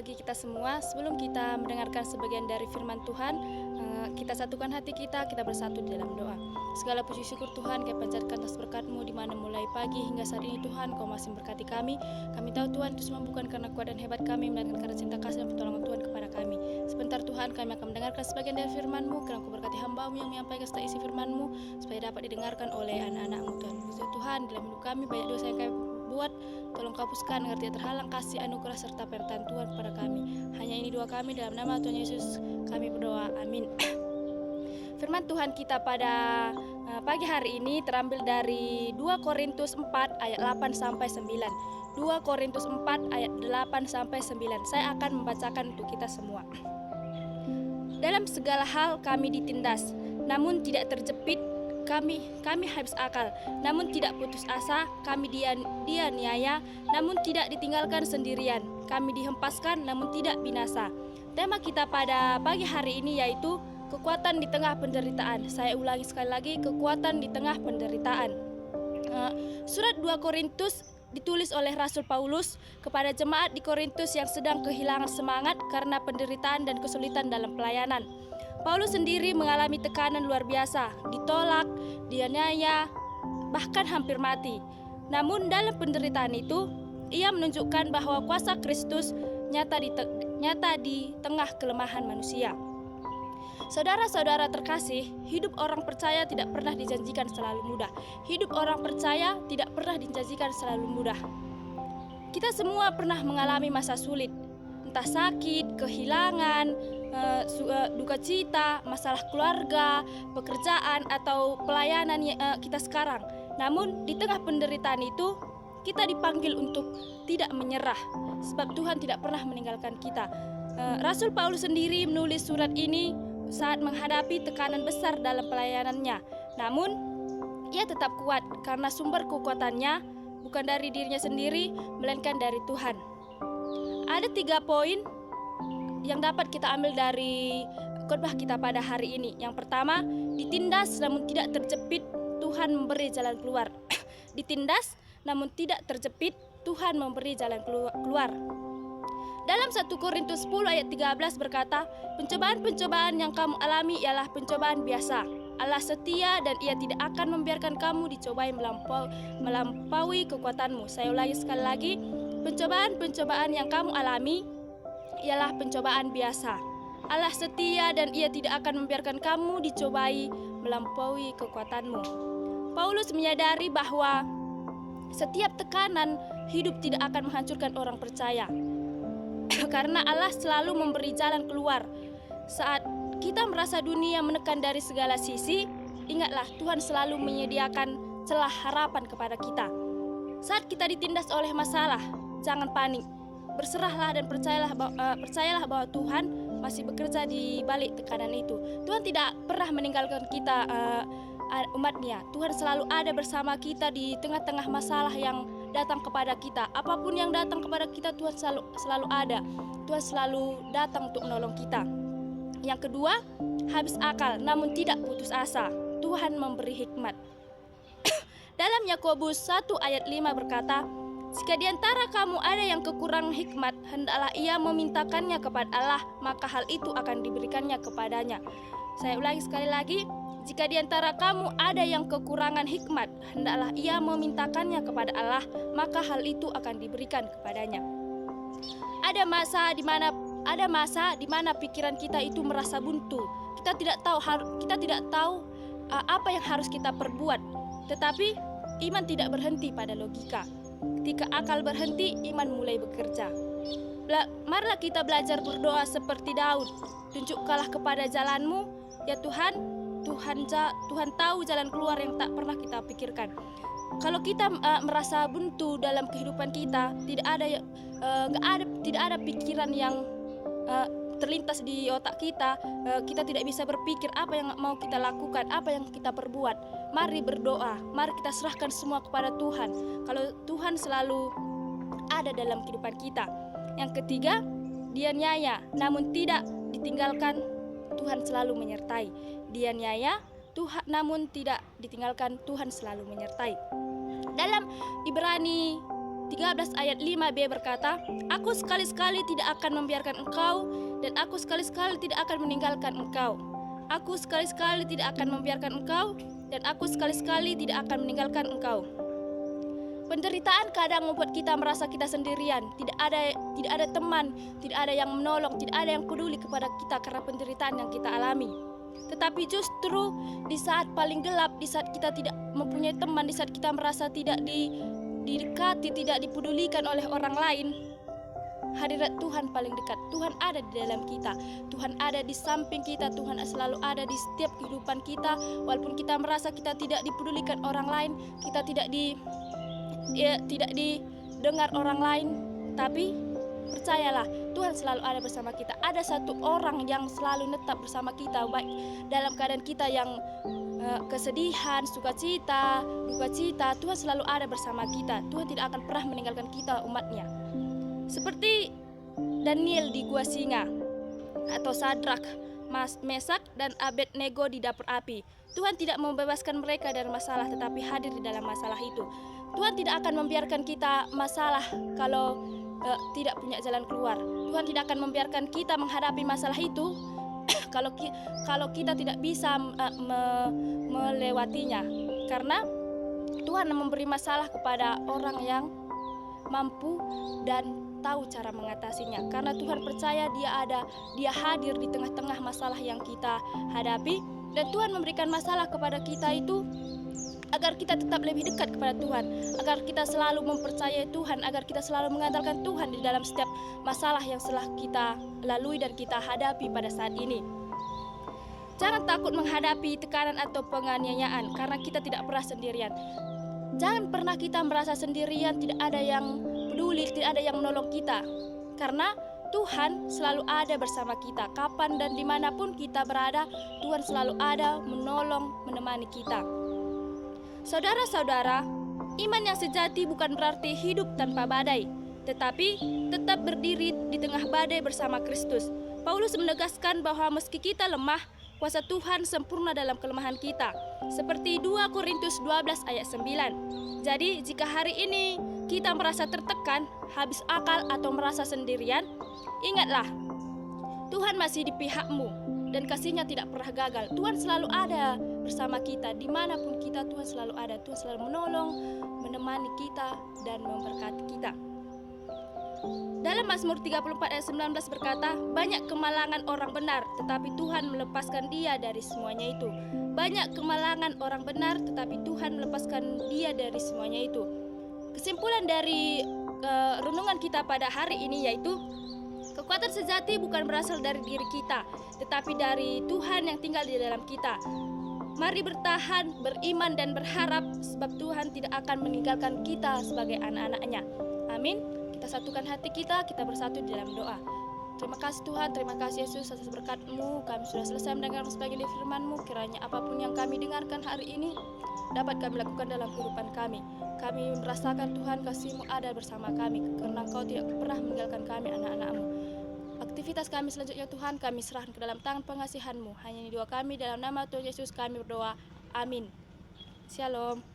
bagi kita semua. Sebelum kita mendengarkan sebagian dari firman Tuhan, kita satukan hati kita bersatu di dalam doa. Segala puji syukur Tuhan, kami panjatkan atas berkat-Mu di mana mulai pagi hingga saat ini Tuhan, Kau masih memberkati kami. Kami tahu Tuhan itu semua bukan karena kuat dan hebat kami, melainkan karena cinta kasih dan pertolongan Tuhan kepada kami. Sebentar Tuhan, kami akan mendengarkan sebagian dari firman-Mu. Kiranya Kau berkati hamba-Mu yang menyampaikan serta isi firman-Mu, supaya dapat didengarkan oleh anak-anak-Mu Tuhan. Puji Tuhan, dalam hidup kami banyak dosa yang kami buat, tolong hapuskan agar tidak terhalang kasih anugerah serta penyertaan Tuhan kepada kami. Hanya ini doa kami dalam nama Tuhan Yesus kami berdoa, amin. Firman Tuhan kita pada pagi hari ini terambil dari 2 Korintus 4 ayat 8 sampai 9. 2 Korintus 4 ayat 8 sampai 9. Saya akan membacakan untuk kita semua. Dalam segala hal kami ditindas, namun tidak terjepit. Kami habis akal, namun tidak putus asa. Kami dianiaya, namun tidak ditinggalkan sendirian. Kami dihempaskan, namun tidak binasa. Tema kita pada pagi hari ini yaitu kekuatan di tengah penderitaan. Saya ulangi sekali lagi, kekuatan di tengah penderitaan. Surat 2 Korintus ditulis oleh Rasul Paulus kepada jemaat di Korintus yang sedang kehilangan semangat karena penderitaan dan kesulitan dalam pelayanan. Paulus sendiri mengalami tekanan luar biasa, ditolak, dianiaya, bahkan hampir mati. Namun dalam penderitaan itu, ia menunjukkan bahwa kuasa Kristus nyata di tengah kelemahan manusia. Saudara-saudara terkasih, hidup orang percaya tidak pernah dijanjikan selalu mudah. Hidup orang percaya tidak pernah dijanjikan selalu mudah. Kita semua pernah mengalami masa sulit, entah sakit, kehilangan, duka cita, masalah keluarga, pekerjaan, atau pelayanan kita sekarang. Namun di tengah penderitaan itu, kita dipanggil untuk tidak menyerah, sebab Tuhan tidak pernah meninggalkan kita. Rasul Paulus sendiri menulis surat ini saat menghadapi tekanan besar dalam pelayanannya. Namun, ia tetap kuat karena sumber kekuatannya bukan dari dirinya sendiri, melainkan dari Tuhan. Ada 3 poin yang dapat kita ambil dari khotbah kita pada hari ini. Yang pertama, ditindas namun tidak terjepit, Tuhan memberi jalan keluar. Ditindas namun tidak terjepit, Tuhan memberi jalan keluar. Dalam 1 Korintus 10 ayat 13 berkata, pencobaan-pencobaan yang kamu alami ialah pencobaan biasa. Allah setia dan Ia tidak akan membiarkan kamu dicobai melampaui kekuatanmu. Saya ulangi sekali lagi, pencobaan-pencobaan yang kamu alami ialah pencobaan biasa. Allah setia dan Ia tidak akan membiarkan kamu dicobai melampaui kekuatanmu. Paulus menyadari bahwa setiap tekanan hidup tidak akan menghancurkan orang percaya. Karena Allah selalu memberi jalan keluar. Saat kita merasa dunia menekan dari segala sisi, ingatlah Tuhan selalu menyediakan celah harapan kepada kita. Saat kita ditindas oleh masalah, jangan panik. Berserahlah dan percayalah bahwa Tuhan masih bekerja di balik tekanan itu. Tuhan tidak pernah meninggalkan kita, umatnya. Tuhan selalu ada bersama kita di tengah-tengah masalah yang datang kepada kita. Apapun yang datang kepada kita, Tuhan selalu ada. Tuhan selalu datang untuk menolong kita. Yang kedua, habis akal namun tidak putus asa. Tuhan memberi hikmat. Dalam Yakobus 1 ayat 5 berkata, jika di antara kamu ada yang kekurangan hikmat, hendaklah ia memintakannya kepada Allah, maka hal itu akan diberikannya kepadanya. Saya ulangi sekali lagi, jika di antara kamu ada yang kekurangan hikmat, hendaklah ia memintakannya kepada Allah, maka hal itu akan diberikan kepadanya. Ada masa di mana pikiran kita itu merasa buntu. Kita tidak tahu apa yang harus kita perbuat. Tetapi iman tidak berhenti pada logika. Ketika akal berhenti, iman mulai bekerja. Marilah kita belajar berdoa seperti Daud. Tunjukkanlah kepada jalanmu, ya Tuhan. Tuhan tahu jalan keluar yang tak pernah kita pikirkan. Kalau kita merasa buntu dalam kehidupan kita, tidak ada pikiran yang terlintas di otak kita, kita tidak bisa berpikir apa yang mau kita lakukan, apa yang kita perbuat. Mari berdoa, mari kita serahkan semua kepada Tuhan. Kalau Tuhan selalu ada dalam kehidupan kita. Yang ketiga, dianiaya namun tidak ditinggalkan, Tuhan selalu menyertai. Dianiaya namun tidak ditinggalkan, Tuhan selalu menyertai. Dalam Ibrani 13 ayat 5b berkata, "Aku sekali-sekali tidak akan membiarkan engkau, dan aku sekali-sekali tidak akan meninggalkan engkau. Aku sekali-sekali tidak akan membiarkan engkau, dan aku sekali-sekali tidak akan meninggalkan engkau." Penderitaan kadang membuat kita merasa kita sendirian, tidak ada teman, tidak ada yang menolong, tidak ada yang peduli kepada kita karena penderitaan yang kita alami. Tetapi justru di saat paling gelap, di saat kita tidak mempunyai teman, di saat kita merasa tidak didekati, tidak dipedulikan oleh orang lain, hadirat Tuhan paling dekat. Tuhan ada di dalam kita, Tuhan ada di samping kita, Tuhan selalu ada di setiap kehidupan kita. Walaupun kita merasa kita tidak dipedulikan orang lain, kita tidak didengar orang lain, tapi percayalah, Tuhan selalu ada bersama kita. Ada satu orang yang selalu netap bersama kita, baik dalam keadaan kita yang kesedihan, sukacita, duka cita. Tuhan selalu ada bersama kita. Tuhan tidak akan pernah meninggalkan kita, umatnya. Seperti Daniel di gua singa, atau Sadrak, Mesak, dan Abednego di dapur api. Tuhan tidak membebaskan mereka dari masalah, tetapi hadir di dalam masalah itu. Tuhan tidak akan membiarkan kita masalah kalau tidak punya jalan keluar. Tuhan tidak akan membiarkan kita menghadapi masalah itu kalau kita tidak bisa melewatinya. Karena Tuhan memberi masalah kepada orang yang mampu dan tahu cara mengatasinya. Karena Tuhan percaya Dia hadir di tengah-tengah masalah yang kita hadapi, dan Tuhan memberikan masalah kepada kita itu agar kita tetap lebih dekat kepada Tuhan, agar kita selalu mempercayai Tuhan, agar kita selalu mengandalkan Tuhan di dalam setiap masalah yang telah kita lalui dan kita hadapi pada saat ini. Jangan takut menghadapi tekanan atau penganiayaan, karena kita tidak pernah sendirian. Jangan pernah kita merasa sendirian, tidak ada yang peduli, tidak ada yang menolong kita, karena Tuhan selalu ada bersama kita. Kapan dan dimanapun kita berada, Tuhan selalu ada menolong, menemani kita. Saudara-saudara, iman yang sejati bukan berarti hidup tanpa badai, tetapi tetap berdiri di tengah badai bersama Kristus. Paulus menegaskan bahwa meski kita lemah, kuasa Tuhan sempurna dalam kelemahan kita, seperti 2 Korintus 12 ayat 9. Jadi, jika hari ini kita merasa tertekan, habis akal, atau merasa sendirian, ingatlah, Tuhan masih di pihakmu dan kasih-Nya tidak pernah gagal. Tuhan selalu ada bersama kita, dimanapun kita Tuhan selalu ada. Tuhan selalu menolong, menemani kita, dan memberkati kita. Dalam Mazmur 34 ayat 19 berkata, "Banyak kemalangan orang benar, tetapi Tuhan melepaskan dia dari semuanya itu." Banyak kemalangan orang benar, tetapi Tuhan melepaskan dia dari semuanya itu. Kesimpulan dari renungan kita pada hari ini yaitu, kekuatan sejati bukan berasal dari diri kita, tetapi dari Tuhan yang tinggal di dalam kita. Mari bertahan, beriman, dan berharap, sebab Tuhan tidak akan meninggalkan kita sebagai anak-anak-Nya. Amin. Kita satukan hati kita bersatu di dalam doa. Terima kasih Tuhan, terima kasih Yesus atas berkat-Mu. Kami sudah selesai mendengarkan sebagian dari firman-Mu. Kiranya apapun yang kami dengarkan hari ini dapat kami lakukan dalam kehidupan kami. Kami merasakan Tuhan, kasih-Mu ada bersama kami, karena Engkau tidak pernah meninggalkan kami, anak-anak-Mu. Aktivitas kami selanjutnya Tuhan, kami serahkan ke dalam tangan pengasihan-Mu. Hanya ini doa kami, dalam nama Tuhan Yesus kami berdoa. Amin. Shalom.